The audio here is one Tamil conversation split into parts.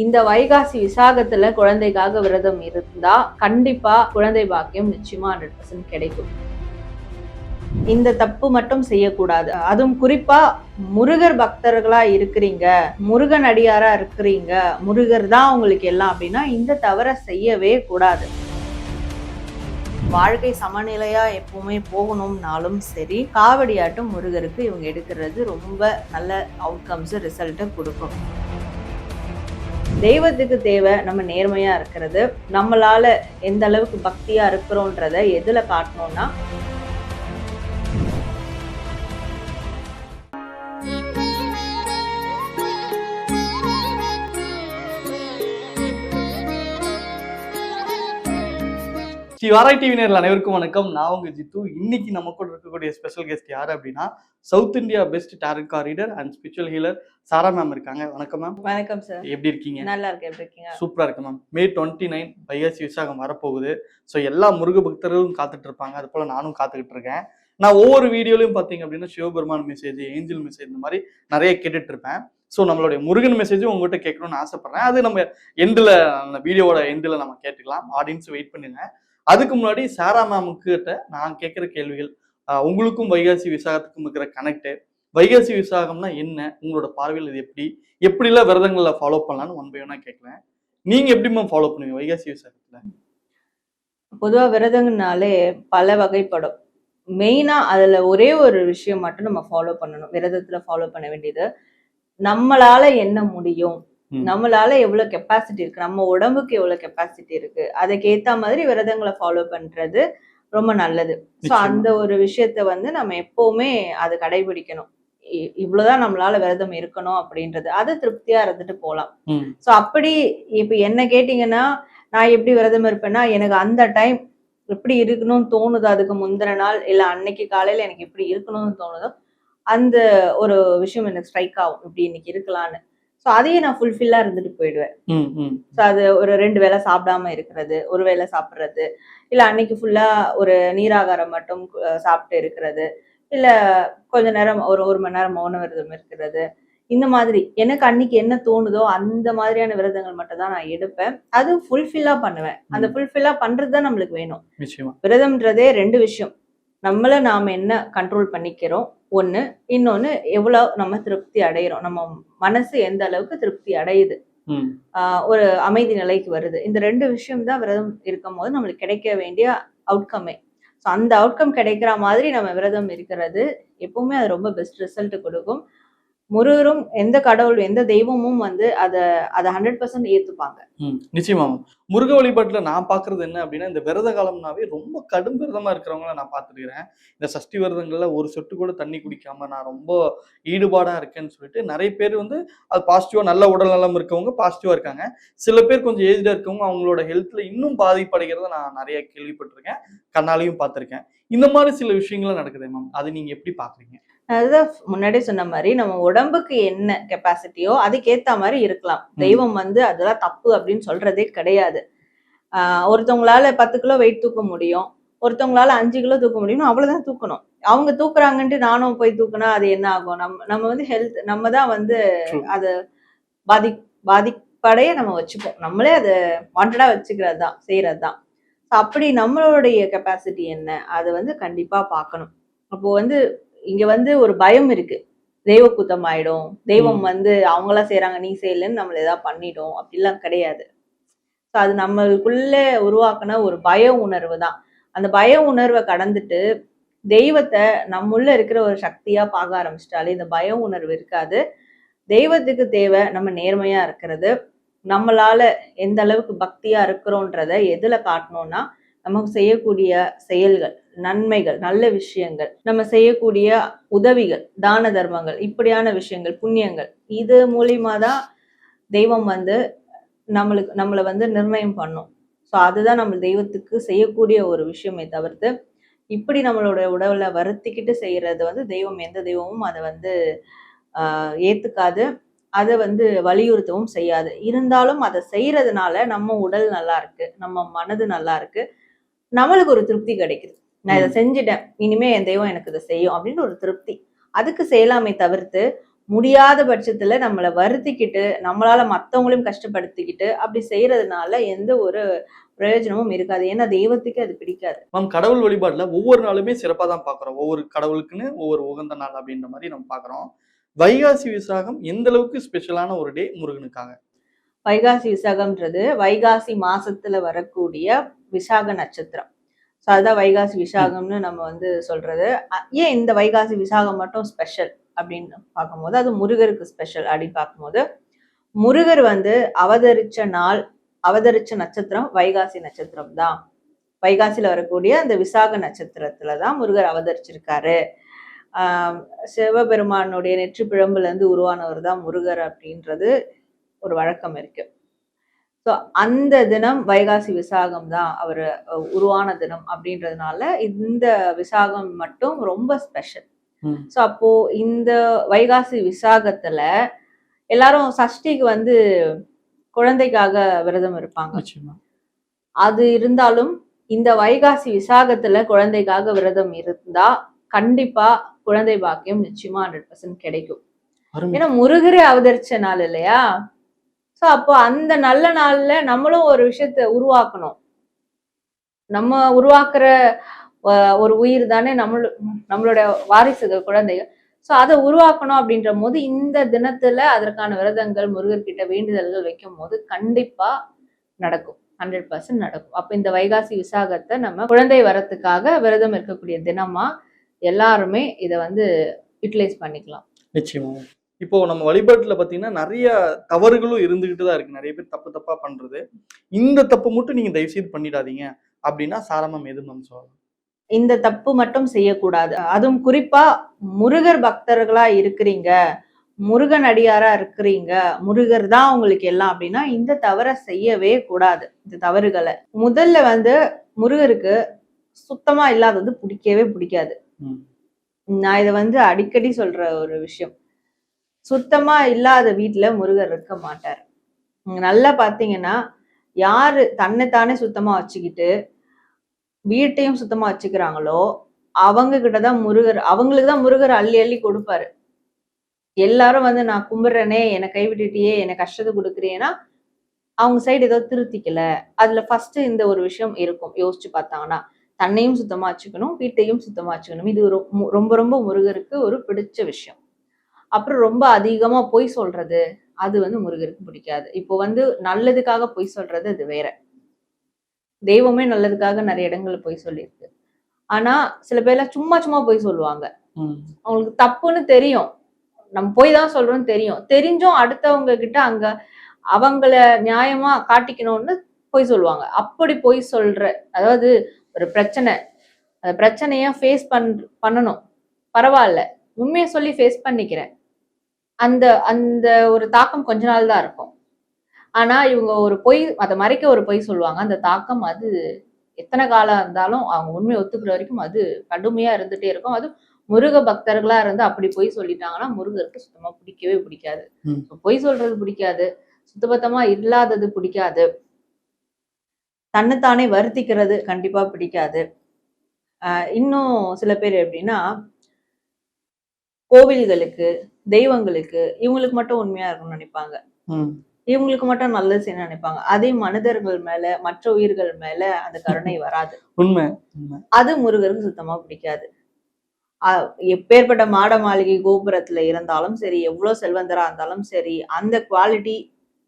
இந்த வைகாசி விசாகத்துல குழந்தைக்காக விரதம் இருந்தா கண்டிப்பா குழந்தை பாக்கியம் நிச்சயமா 100% கிடைக்கும். இந்த தப்பு மட்டும் செய்யக்கூடாது. அதுவும் குறிப்பா முருகர் பக்தர்களா இருக்கிறீங்க, முருகன் அடியாரா இருக்கிறீங்க, முருகர் தான் உங்களுக்கு எல்லாம் அப்படின்னா இந்த தவறை செய்யவே கூடாது. வாழ்க்கை சமநிலையா எப்பவுமே போகணும்னாலும் சரி, காவடியாட்டும் முருகருக்கு இவங்க எடுக்கிறது ரொம்ப நல்ல அவுட்கம்ஸ் ரிசல்ட்டை கொடுக்கும். தெய்வத்துக்கு தேவை நம்ம நேர்மையா இருக்கிறது. நம்மளால எந்த அளவுக்கு பக்தியா இருக்கிறோன்றத எதுல காட்டணும்னா ஸ்ரீ வாராய் டிவி நேயர்கள் அனைவருக்கும் வணக்கம். நான் உங்க ஜித்து. இன்னைக்கு நம்ம கூட இருக்கக்கூடிய ஸ்பெஷல் கெஸ்ட் யாரு அப்படின்னா, south India best tarot card reader and spiritual healer Sara ma'am இருக்காங்க. வணக்கம் மேம். வணக்கம் சார். எப்படி இருக்கீங்க? நல்லா இருக்கேன். எப்படி இருக்கீங்க? சூப்பரா இருக்கு மேம். May 29 வைகாசி விசாகம் வரப்போகுது. ஸோ எல்லா முருக பக்தர்களும் காத்துட்டு இருப்பாங்க. அது போல நானும் காத்துக்கிட்டு இருக்கேன். நான் ஒவ்வொரு வீடியோலையும் பார்த்தீங்க அப்படின்னா சிவபெருமான் மெசேஜ், ஏஞ்சல் மெசேஜ் இந்த மாதிரி நிறைய கேட்டுட்டு இருப்பேன். ஸோ நம்மளுடைய முருகன் மெசேஜும் உங்ககிட்ட கேட்கணும்னு ஆசைப்படுறேன். அது நம்ம எண்டில் வீடியோவோட எண்டில் நம்ம கேட்டுக்கலாம். ஆடியன்ஸ் வெயிட் பண்ணுங்க. அதுக்கு முன்னாடி சாரா மேமுக்கு கிட்ட நான் கேட்குற கேள்விகள், உங்களுக்கும் வைகாசி விசாகத்துக்கும் இருக்கிற கனெக்ட், வைகாசி விசாகம்னா என்ன, உங்களோட பார்வையில் இது எப்படிலாம் விரதங்களை ஃபாலோ பண்ணலான்னு ஒன் பை ஒன்னா கேட்கலாம். நீங்க எப்படி மேம் ஃபாலோ பண்ணுவீங்க வைகாசி விசாகத்துல? பொதுவா விரதங்கனாலே பல வகைப்படும். மெயினா அதுல ஒரே ஒரு விஷயம் மட்டும் நம்ம ஃபாலோ பண்ணணும். விரதத்துல ஃபாலோ பண்ண வேண்டியது, நம்மளால என்ன முடியும், நம்மளால எவ்வளவு கெப்பாசிட்டி இருக்கு, நம்ம உடம்புக்கு எவ்வளவு கெப்பாசிட்டி இருக்கு, அதுக்கு ஏத்த மாதிரி விரதங்களை ஃபாலோ பண்றது ரொம்ப நல்லது. ஸோ அந்த ஒரு விஷயத்த நம்ம எப்பவுமே அதை கடைபிடிக்கணும். இவ்வளவுதான் நம்மளால விரதம் இருக்கணும் அப்படின்றது, அது திருப்தியா இருந்துட்டு போகலாம். ஸோ அப்படி இப்ப என்ன கேட்டீங்கன்னா, நான் எப்படி விரதம் இருப்பேன்னா, எனக்கு அந்த டைம் எப்படி இருக்கணும்னு தோணுதோ, அதுக்கு முந்தின நாள் இல்ல அன்னைக்கு காலையில எனக்கு எப்படி இருக்கணும்னு தோணுதோ அந்த ஒரு விஷயம் எனக்கு ஸ்ட்ரைக் ஆகும், இப்படி இன்னைக்கு இருக்கலான்னு. ஸோ அதையே நான் ஃபுல்ஃபில்லா இருந்துட்டு போயிடுவேன். ஸோ அது ஒரு 2 வேளை சாப்பிடாம இருக்கிறது, ஒரு வேளை சாப்பிட்றது, இல்ல அன்னைக்கு ஃபுல்லா ஒரு நீராகாரம் மட்டும் சாப்பிட்டு இருக்கிறது, இல்ல கொஞ்ச நேரம் ஒரு மணி நேரம் மௌன விரதம் இருக்கிறது. இந்த மாதிரி எனக்கு அன்னைக்கு என்ன தோணுதோ அந்த மாதிரியான விரதங்கள் மட்டும் தான் நான் எடுப்பேன். அது ஃபுல்ஃபில்லா பண்ணுவேன். அந்த ஃபுல்ஃபில்லா பண்றது தான் நம்மளுக்கு வேணும். விரதம்ன்றதே 2 விஷயம். நம்மள நாம என்ன கண்ட்ரோல் பண்ணிக்கிறோம் ஒண்ணு, இன்னொன்னு எவ்வளவு நம்ம திருப்தி அடையிறோம், நம்ம மனசு எந்த அளவுக்கு திருப்தி அடையுது, ஒரு அமைதி நிலைக்கு வருது. இந்த 2 விஷயம் தான் விரதம் இருக்கும் போது நம்மளுக்கு கிடைக்க வேண்டிய அவுட்கமே. ஸோ அந்த அவுட்கம் கிடைக்கிற மாதிரி நம்ம விரதம் இருக்கிறது எப்பவுமே அது ரொம்ப பெஸ்ட் ரிசல்ட் கொடுக்கும். முருகரும் எந்த கடவுள் எந்த தெய்வமும் அதை 100% ஏத்துப்பாங்க. நிச்சயமா. முருக வழிபாட்டுல நான் பாக்குறது என்ன அப்படின்னா, இந்த விரத காலம்னாவே ரொம்ப கடும் விரதமா இருக்கிறவங்கள நான் பார்த்துருக்கிறேன். இந்த சஷ்டி விரதங்கள்ல ஒரு சொட்டு கூட தண்ணி குடிக்காம நான் ரொம்ப ஈடுபாடா இருக்கேன்னு சொல்லிட்டு நிறைய பேர் அது பாசிட்டிவா, நல்ல உடல் நலம் இருக்கவங்க பாசிட்டிவா இருக்காங்க. சில பேர் கொஞ்சம் ஏஜ்டா இருக்கவங்க அவங்களோட ஹெல்த்ல இன்னும் பாதிப்படைகிறத நான் நிறைய கேள்விப்பட்டிருக்கேன், கண்ணாலையும் பார்த்திருக்கேன். இந்த மாதிரி சில விஷயங்களும் நடக்குது மேம். அது நீங்க எப்படி பாக்குறீங்க? அதுதான் முன்னாடியே சொன்ன மாதிரி, நம்ம உடம்புக்கு என்ன கெப்பாசிட்டியோ அதுக்கேத்த மாதிரி இருக்கலாம். தெய்வம் அதெல்லாம் தப்பு அப்படின்னு சொல்றதே கிடையாது. ஒருத்தவங்களால 10 கிலோ வெயிட் தூக்க முடியும், ஒருத்தவங்களால 5 கிலோ தூக்க முடியும், அவ்வளவுதான் தூக்கணும். அவங்க தூக்குறாங்கன்ட்டு நானும் போய் தூக்குனா அது என்ன ஆகும்? நம்ம ஹெல்த் நம்ம தான் அது பாதிப்படைய நம்ம வச்சுப்போம். நம்மளே அதை வாண்டடா வச்சுக்கிறது தான், செய்யறது தான். அப்படி நம்மளுடைய கெப்பாசிட்டி என்ன, அதை கண்டிப்பா பார்க்கணும். அப்போ இங்க ஒரு பயம் இருக்கு, தெய்வ குத்தம் ஆயிடும், தெய்வம் அவங்களா செய்யறாங்க நீ செய்யலன்னு நம்மள ஏதாவது பண்ணிடும், அப்படிலாம் கிடையாது. ஸோ அது நம்மளுக்குள்ள உருவாக்குன ஒரு பய உணர்வு தான். அந்த பய உணர்வை கடந்துட்டு தெய்வத்தை நம்முள்ள இருக்கிற ஒரு சக்தியா பார்க்க ஆரம்பிச்சிட்டாலே இந்த பய உணர்வு இருக்காது. தெய்வத்துக்கு தேவை நம்ம நேர்மையா இருக்கிறது. நம்மளால எந்த அளவுக்கு பக்தியா இருக்கிறோன்றத எதுல காட்டணும்னா, நமக்கு செய்யக்கூடிய செயல்கள், நன்மைகள், நல்ல விஷயங்கள், நம்ம செய்யக்கூடிய உதவிகள், தான தர்மங்கள், இப்படியான விஷயங்கள், புண்ணியங்கள், இது மூலியமா தான் தெய்வம் நம்மளை நிர்ணயம் பண்ணும். ஸோ அதுதான் நம்ம தெய்வத்துக்கு செய்யக்கூடிய ஒரு விஷயமே தவிர்த்து, இப்படி நம்மளோட உடவுல வருத்திக்கிட்டு செய்யறது தெய்வம் எந்த தெய்வமும் அதை ஏத்துக்காது, அதை வலியுறுத்தவும் செய்யாது. இருந்தாலும் அதை செய்யறதுனால நம்ம உடல் நல்லா இருக்கு, நம்ம மனது நல்லா இருக்கு, நம்மளுக்கு ஒரு திருப்தி கிடைக்குது. நான் இதை செஞ்சுட்டேன், இனிமே என் தெய்வம் எனக்கு இதை செய்யும் அப்படின்னு ஒரு திருப்தி. அதுக்கு செய்யலாமே தவிர்த்து முடியாத பட்சத்துல நம்மளை வருத்திக்கிட்டு நம்மளால மத்தவங்களையும் கஷ்டப்படுத்திக்கிட்டு அப்படி செய்யறதுனால எந்த ஒரு பிரயோஜனமும் இருக்காது. ஏன்னா தெய்வத்துக்கு அது பிடிக்காது. மேம் கடவுள் வழிபாட்டுல ஒவ்வொரு நாளுமே சிறப்பா தான் பாக்குறோம். ஒவ்வொரு கடவுளுக்குன்னு ஒவ்வொரு உகந்த நாள் அப்படின்ற மாதிரி நம்ம பாக்குறோம். வைகாசி விசாகம் எந்த அளவுக்கு ஸ்பெஷலான ஒரு டே முருகனுக்காக? வைகாசி விசாகம்ன்றது வைகாசி மாசத்துல வரக்கூடிய விசாக நட்சத்திரம். ஸோ அதுதான் வைகாசி விசாகம்னு நம்ம வந்து சொல்றது. ஏன் இந்த வைகாசி விசாகம் மட்டும் ஸ்பெஷல் அப்படின்னு பார்க்கும்போது, அது முருகருக்கு ஸ்பெஷல் அப்படின்னு பார்க்கும்போது, முருகர் வந்து அவதரிச்ச நாள், அவதரிச்ச நட்சத்திரம் வைகாசி நட்சத்திரம் தான். வைகாசியில வரக்கூடிய அந்த விசாக நட்சத்திரத்துல தான் முருகர் அவதரிச்சிருக்காரு. சிவபெருமானுடைய நெற்றி பிழம்புல இருந்து உருவானவர் தான் முருகர் அப்படின்றது ஒரு வழக்கம் இருக்கு. ஸோ அந்த தினம் வைகாசி விசாகம் தான் அவர் உருவான தினம் அப்படின்றதுனால இந்த விசாகம் மட்டும் ரொம்ப ஸ்பெஷல். ஸோ அப்போ இந்த வைகாசி விசாகத்துல எல்லாரும் சஷ்டிக்கு வந்து குழந்தைக்காக விரதம் இருப்பாங்க. அது இருந்தாலும் இந்த வைகாசி விசாகத்துல குழந்தைக்காக விரதம் இருந்தா கண்டிப்பா குழந்தை பாக்கியம் நிச்சயமா 100% கிடைக்கும். ஏன்னா முருகரே அவதரிச்ச நாள் இல்லையா? சோ அப்போ அந்த நல்ல நாள்ல நம்மளும் ஒரு விஷயத்த உருவாக்கணும். நம்ம உருவாக்குற ஒரு உயிர் தானே நம்மளோட வாரிசுகள், குழந்தைகள். சோ அதை உருவாக்கணும் அப்படின்ற போது இந்த தினத்துல அதற்கான விரதங்கள் முருகர்கிட்ட வேண்டுதல்கள் வைக்கும் போது கண்டிப்பா நடக்கும். 100% நடக்கும். அப்ப இந்த வைகாசி விசாகத்தை நம்ம குழந்தை வரத்துக்காக விரதம் இருக்கக்கூடிய தினமா எல்லாருமே இதை வந்து யூட்டிலைஸ் பண்ணிக்கலாம். நிச்சயமா. இப்போ நம்ம வழிபாட்டுல பாத்தீங்கன்னா நிறைய தவறுகளும் இருந்துகிட்டு தான் இருக்கு. நிறைய பேர் தப்பா பண்றது. இந்த தப்பு மட்டும் நீங்க தயவு செய்து பண்ணிடாதீங்க அப்படின்னா சாரமம் எது மேம் சொல்லலாம்? இந்த தப்பு மட்டும் செய்யக்கூடாது. அதுவும் குறிப்பா முருகர் பக்தர்களா இருக்கிறீங்க, முருகன் அடியாரா இருக்கிறீங்க, முருகர் தான் உங்களுக்கு எல்லாம் அப்படின்னா இந்த தவறை செய்யவே கூடாது. இந்த தவறுகளை முதல்ல வந்து முருகருக்கு சுத்தமா இல்லாதது பிடிக்கவே பிடிக்காது. நான் இதை வந்து அடிக்கடி சொல்ற ஒரு விஷயம். சுத்தமா இல்லாத வீட்டுல முருகர் இருக்க மாட்டார். நல்லா பாத்தீங்கன்னா யாரு தன்னைத்தானே சுத்தமா வச்சுக்கிட்டு வீட்டையும் சுத்தமா வச்சுக்கிறாங்களோ அவங்க கிட்டதான் முருகர், அவங்களுக்கு தான் முருகர் அள்ளி அள்ளி கொடுப்பாரு. எல்லாரும் வந்து நான் கும்பிடுறேனே, என்னை கைவிட்டுட்டியே, என்னை கஷ்டத்தை கொடுக்குறேன்னா அவங்க சைடு ஏதோ திருத்திக்கல. அதுல ஃபர்ஸ்ட் இந்த ஒரு விஷயம் இருக்கும். யோசிச்சு பார்த்தாங்கன்னா தன்னையும் சுத்தமா வச்சுக்கணும், வீட்டையும் சுத்தமா வச்சுக்கணும். இது ரொம்ப ரொம்ப முருகருக்கு ஒரு பிடிச்ச விஷயம். அப்புறம் ரொம்ப அதிகமா பொய் சொல்றது, அது வந்து முருகருக்கு பிடிக்காது. இப்போ வந்து நல்லதுக்காக பொய் சொல்றது அது வேற. தெய்வமே நல்லதுக்காக நிறைய இடங்கள்ல பொய் சொல்லியிருக்கு. ஆனா சில பேர்லாம் சும்மா சும்மா பொய் சொல்லுவாங்க. அவங்களுக்கு தப்புன்னு தெரியும், நம்ம பொய் தான் சொல்றோம்னு தெரியும், தெரிஞ்சும் அடுத்தவங்க கிட்ட அங்க அவங்கள நியாயமா காட்டிக்கணும்னு பொய் சொல்லுவாங்க. அப்படி பொய் சொல்ற, அதாவது ஒரு பிரச்சனை, அந்த பிரச்சனைய ஃபேஸ் பண்ணணும், பரவாயில்ல உண்மையை சொல்லி ஃபேஸ் பண்ணிக்கிறேன், அந்த அந்த ஒரு தாக்கம் கொஞ்ச நாள் தான் இருக்கும். ஆனா இவங்க ஒரு பொய், அதை மறைக்க ஒரு பொய் சொல்லுவாங்க. அந்த தாக்கம் அது எத்தனை காலம் இருந்தாலும் அவங்க உண்மையை ஒத்துக்கிற வரைக்கும் அது கடுமையா இருந்துட்டே இருக்கும். அது முருக பக்தர்களா இருந்து அப்படி பொய் சொல்லிட்டாங்கன்னா முருகருக்கு சுத்தமா பிடிக்கவே பிடிக்காது. பொய் சொல்றது பிடிக்காது, சுத்தபத்தமா இல்லாதது பிடிக்காது, தன்னைத்தானே வருத்திக்கிறது கண்டிப்பா பிடிக்காது. இன்னும் சில பேர் எப்படின்னா கோவில்களுக்கு, தெய்வங்களுக்கு இவங்களுக்கு மட்டும் உண்மையா இருக்கணும்னு நினைப்பாங்க, இவங்களுக்கு மட்டும் நல்லது செய்யணும்னு நினைப்பாங்க. அதே மனிதர்கள் மேல, மற்ற உயிர்கள் மேல அந்த கருணை வராது. உண்மை. அது முருகருக்கு சுத்தமா பிடிக்காது. எப்பேற்பட்ட மாட மாளிகை கோபுரத்துல இருந்தாலும் சரி, எவ்வளவு செல்வந்தரா இருந்தாலும் சரி, அந்த குவாலிட்டி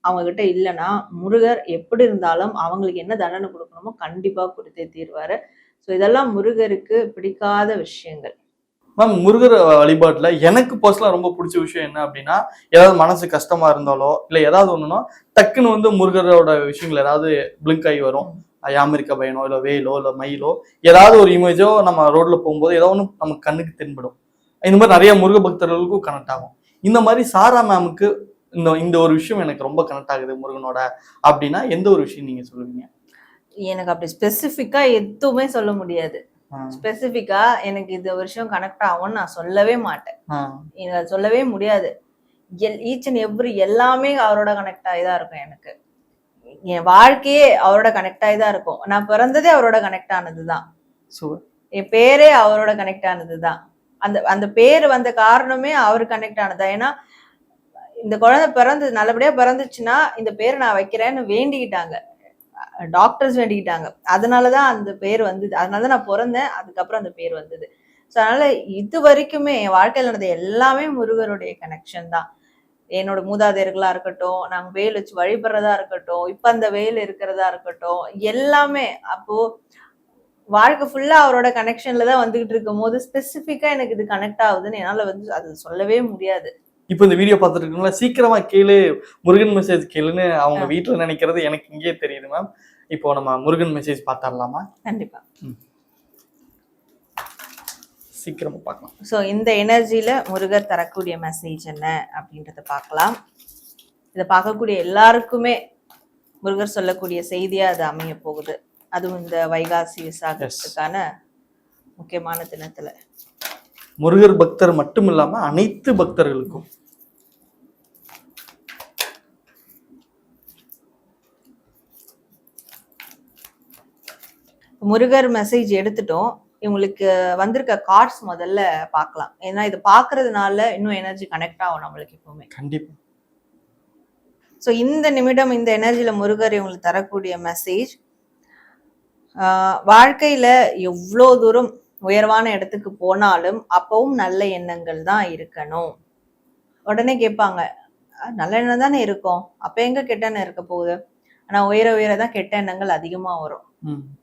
அவங்க கிட்ட இல்லைன்னா முருகர் எப்படி இருந்தாலும் அவங்களுக்கு என்ன தண்டனை கொடுக்கணுமோ கண்டிப்பா கொடுத்தே தீர்வாரு. ஸோ இதெல்லாம் முருகருக்கு பிடிக்காத விஷயங்கள். மேம் முருகர் வழிபாட்டுல எனக்கு பர்சனலா ரொம்ப பிடிச்ச விஷயம் என்ன அப்படின்னா, ஏதாவது மனசு கஷ்டமா இருந்தாலோ இல்ல ஏதாவது ஒண்ணுன்னா டக்குன்னு வந்து முருகரோட விஷயங்கள் ஏதாவது பிளிங்க் ஆகி வரும். யாமிருக்க பயனோ இல்ல வேலோ இல்ல மயிலோ ஏதாவது ஒரு இமேஜோ நம்ம ரோட்ல போகும்போது ஏதோ ஒன்று நமக்கு கண்ணுக்கு தென்படும். இந்த மாதிரி நிறைய முருக பக்தர்களுக்கும் கனெக்ட் ஆகும். இந்த மாதிரி சாரா மேமுக்கு இந்த ஒரு விஷயம் எனக்கு ரொம்ப கனெக்ட் ஆகுது முருகனோட அப்படின்னா எந்த ஒரு விஷயம் நீங்க சொல்லுவீங்க? எனக்கு அப்படி ஸ்பெசிஃபிக்கா எதுவுமே சொல்ல முடியாது. ஸ்பெசிஃபிக்கா எனக்கு இந்த வருஷம் கனெக்ட் ஆகும்னு நான் சொல்லவே மாட்டேன். எனக்கு சொல்லவே முடியாது. ஈச் அண்ட் எவ்ரி எல்லாமே அவரோட கனெக்ட் ஆகிதான் இருக்கும். எனக்கு என் வாழ்க்கையே அவரோட கனெக்ட் ஆகிதான் இருக்கும். நான் பிறந்ததே அவரோட கனெக்ட் ஆனதுதான். என் பேரே அவரோட கனெக்ட் ஆனதுதான். அந்த அந்த பேர் வந்த காரணமே அவர் கனெக்ட் ஆனதா. ஏன்னா இந்த குழந்தை நல்லபடியா பிறந்துச்சுன்னா இந்த பேரை நான் வைக்கிறேன்னு வேண்டிக்கிட்டாங்க, டாக்டர்ஸ் வேண்டிக்கிட்டாங்க. அதனாலதான் அந்த பேர் வந்தது. அதனாலதான் நான் பிறந்தேன், அதுக்கப்புறம் அந்த பேர் வந்தது. ஸோ அதனால இது வரைக்குமே என் வாழ்க்கையில் நடந்த எல்லாமே முருகருடைய கனெக்ஷன் தான். என்னோட மூதாதையர்களா இருக்கட்டும், நாங்க வேல் வச்சு வழிபடுறதா இருக்கட்டும், இப்ப அந்த வேல் இருக்கிறதா இருக்கட்டும், எல்லாமே அப்போ வாழ்க்கை ஃபுல்லா அவரோட கனெக்ஷன்ல தான் வந்துகிட்டு இருக்கும் போது ஸ்பெசிஃபிக்கா எனக்கு இது கனெக்ட் ஆகுதுன்னு என்னால வந்து அது சொல்லவே முடியாது. இப்போ இந்த வீடியோ பார்த்துட்டு இருக்கீங்களா, சீக்கிரமா கேளு முருகன் மெசேஜ் கேளுன்னு அவங்க வீட்டுல நினைக்கிறது எனக்கு இங்கே தெரியுது மேம். இப்போ நம்ம முருகன் மெசேஜ் பார்த்தரலாமா? கண்டிப்பா, சீக்கிரமா பார்க்கலாம். ஸோ இந்த எனர்ஜியில முருகர் தரக்கூடிய மெசேஜ் என்ன அப்படின்றத பார்க்கலாம். இதை பார்க்கக்கூடிய எல்லாருக்குமே முருகர் சொல்லக்கூடிய செய்தியா அது அமைய போகுது. அதுவும் இந்த வைகாசி விசாகத்துக்கான முக்கியமான தினத்துல. முருகர் பக்தர் மட்டும் இல்லாம அனைத்து பக்தர்களுக்கும். முருகர் மெசேஜ் எடுத்துட்டோம். இவங்களுக்கு வந்திருக்க கார்ட்ஸ் முதல்ல பார்க்கலாம். ஏன்னா இது பார்க்கறதுனால இன்னும் எனர்ஜி கனெக்ட் ஆகும் நம்மளுக்கு எப்பவுமே. கண்டிப்பா. ஸோ இந்த நிமிடம் இந்த எனர்ஜியில முருகர் இவங்களுக்கு தரக்கூடிய மெசேஜ், வாழ்க்கையில எவ்வளோ தூரம் உயர்வான இடத்துக்கு போனாலும் அப்பவும் நல்ல எண்ணங்கள் தான் இருக்கணும். உடனே கேட்பாங்க, நல்ல எண்ணம் தானே இருக்கும், அப்ப எங்க கெட்ட எண்ணம் இருக்க போகுது? ஆனா உயர உயரதான் கெட்ட எண்ணங்கள் அதிகமா வரும்.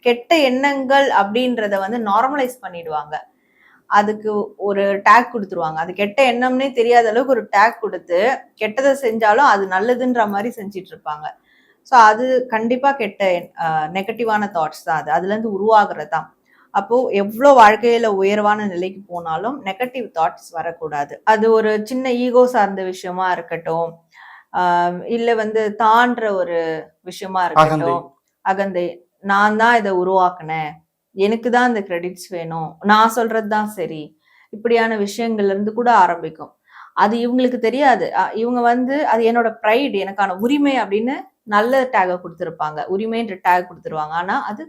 கெட்ட எண்ணங்கள் அப்படின்றத வந்து நார்மலைஸ் பண்ணிடுவாங்க. அதுக்கு ஒரு டேக் கொடுத்துருவாங்க. அது கெட்ட எண்ணம்னே தெரியாத அளவுக்கு ஒரு டேக் கொடுத்து கெட்டதை செஞ்சாலும் அது நல்லதுன்ற மாதிரி செஞ்சிட்டு இருப்பாங்க. ஸோ அது கண்டிப்பா கெட்ட நெகட்டிவான தாட்ஸ் தான். அதுல இருந்து உருவாகிறது தான். அப்போ எவ்வளோ வாழ்க்கையில உயர்வான நிலைக்கு போனாலும் நெகட்டிவ் தாட்ஸ் வரக்கூடாது. அது ஒரு சின்ன ஈகோ சார்ந்த விஷயமா இருக்கட்டும், இல்ல வந்து தான்ற ஒரு விஷயமா இருக்கட்டும், அகந்தை, நான் தான் இதை உருவாக்குனேன், எனக்கு தான் இந்த கிரெடிட்ஸ் வேணும், நான் சொல்றதுதான் சரி, இப்படியான விஷயங்கள்ல இருந்து கூட ஆரம்பிக்கும். அது இவங்களுக்கு தெரியாது. இவங்க வந்து அது என்னோட ப்ரைடு, எனக்கான உரிமை அப்படின்னு நல்ல டேக கொடுத்துருப்பாங்க, உரிமைன்ற டேக் கொடுத்துருவாங்க. ஆனா அது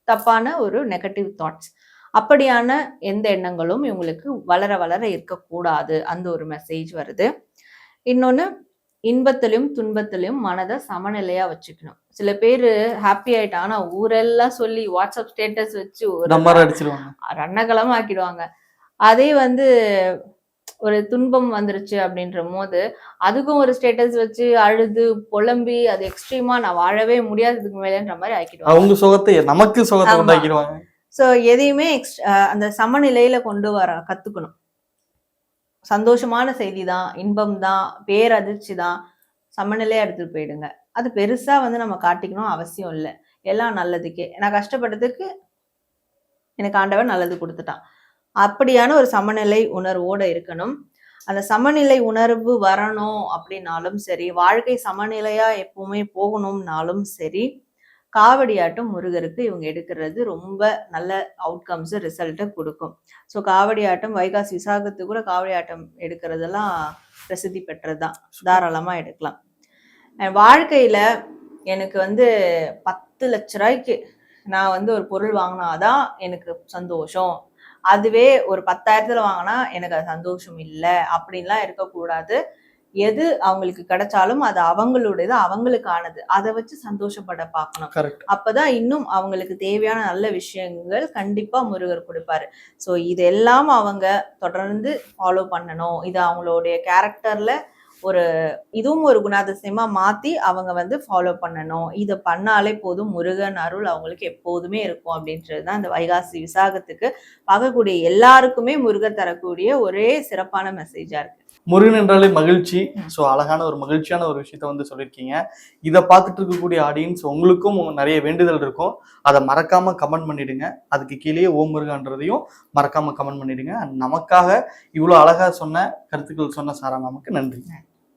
தப்பான ஒரு நெகட்டிவ் தாட்ஸ். அப்படியான எந்த எண்ணங்களும் இவங்களுக்கு வளர வளர இருக்கக்கூடாது. அந்த ஒரு மெசேஜ் வருது. இன்னொன்னு, இன்பத்திலும் துன்பத்திலும் மனதை சமநிலையா வச்சுக்கணும். சில பேரு ஹாப்பி ஆயிட்டாங்க, ஆனா ஊரெல்லாம் சொல்லி வாட்ஸ்அப் ஸ்டேட்டஸ் வச்சு ரணகலம் ஆக்கிடுவாங்க. அதே வந்து ஒரு துன்பம் வந்துருச்சு அப்படின்ற போது அதுக்கும் ஒரு ஸ்டேட்டஸ் வச்சு அழுது புலம்பி அது எக்ஸ்ட்ரீமா நான் வாழவே முடியாததுக்கு மேலன்ற மாதிரி ஆக்கிடுவாங்க. அவங்க சுகத்தை நமக்கு சுகத்தை உண்டாக்கிடுவாங்க. ஸோ எதையுமே அந்த சமநிலையில கொண்டு வர கத்துக்கணும். சந்தோஷமான செய்தி தான், இன்பம் தான், பேரதிர்ச்சி தான், சமநிலையா எடுத்துட்டு போயிடுங்க. அது பெருசா வந்து நம்ம காட்டிக்கணும் அவசியம் இல்லை. எல்லாம் நல்லதுக்கே, நான் கஷ்டப்பட்டதுக்கு எனக்கு ஆண்டவன் நல்லது கொடுத்துட்டான், அப்படியான ஒரு சமநிலை உணர்வோட இருக்கணும். அந்த சமநிலை உணர்வு வரணும் அப்படின்னாலும் சரி, வாழ்க்கை சமநிலையா எப்பவுமே போகணும்னாலும் சரி, காவடியாட்டம் முருகருக்கு இவங்க எடுக்கிறது ரொம்ப நல்ல அவுட்கம்ஸ் ரிசல்ட்டை கொடுக்கும். ஸோ காவடியாட்டம் வைகாசி விசாகத்துக்கு கூட காவடியாட்டம் எடுக்கிறதெல்லாம் பிரசித்தி பெற்றதுதான், தாராளமா எடுக்கலாம். வாழ்க்கையில எனக்கு வந்து 10 லட்ச ரூபாய்க்கு நான் வந்து ஒரு பொருள் வாங்கினாதான் எனக்கு சந்தோஷம், அதுவே ஒரு 10,000த்துல வாங்கினா எனக்கு அது சந்தோஷம் இல்லை அப்படின்லாம் இருக்கக்கூடாது. எது அவங்களுக்கு கிடைச்சாலும் அது அவங்களுடையது, அவங்களுக்கானது, அதை வச்சு சந்தோஷப்பட பார்க்கணும். அப்பதான் இன்னும் அவங்களுக்கு தேவையான நல்ல விஷயங்கள் கண்டிப்பா முருகர் கொடுப்பாரு. ஸோ இதெல்லாம் அவங்க தொடர்ந்து ஃபாலோ பண்ணணும். இது அவங்களுடைய கேரக்டர்ல இதுவும் ஒரு குணாதிசயமா மாத்தி அவங்க வந்து ஃபாலோ பண்ணணும். இதை பண்ணாலே போதும், முருகன் அருள் அவங்களுக்கு எப்போதுமே இருக்கும் அப்படின்றதுதான் இந்த வைகாசி விசாகத்துக்கு பார்க்கக்கூடிய எல்லாருக்குமே முருகர் தரக்கூடிய ஒரே சிறப்பான மெசேஜா இருக்கு. முருகன் என்றாலே மகிழ்ச்சி. ஸோ அழகான ஒரு மகிழ்ச்சியான ஒரு விஷயத்த வந்து சொல்லியிருக்கீங்க. இதை பார்த்துட்டு இருக்கக்கூடிய ஆடியன்ஸ் உங்களுக்கும் நிறைய வேண்டுதல் இருக்கும், அதை மறக்காம கமெண்ட் பண்ணிடுங்க. அதுக்கு கீழே ஓம் முருகன்றதையும் மறக்காம கமெண்ட் பண்ணிடுங்க. நமக்காக இவ்வளோ அழகா சொன்ன கருத்துக்கள் சொன்ன சாரா மேமுக்கு நன்றி.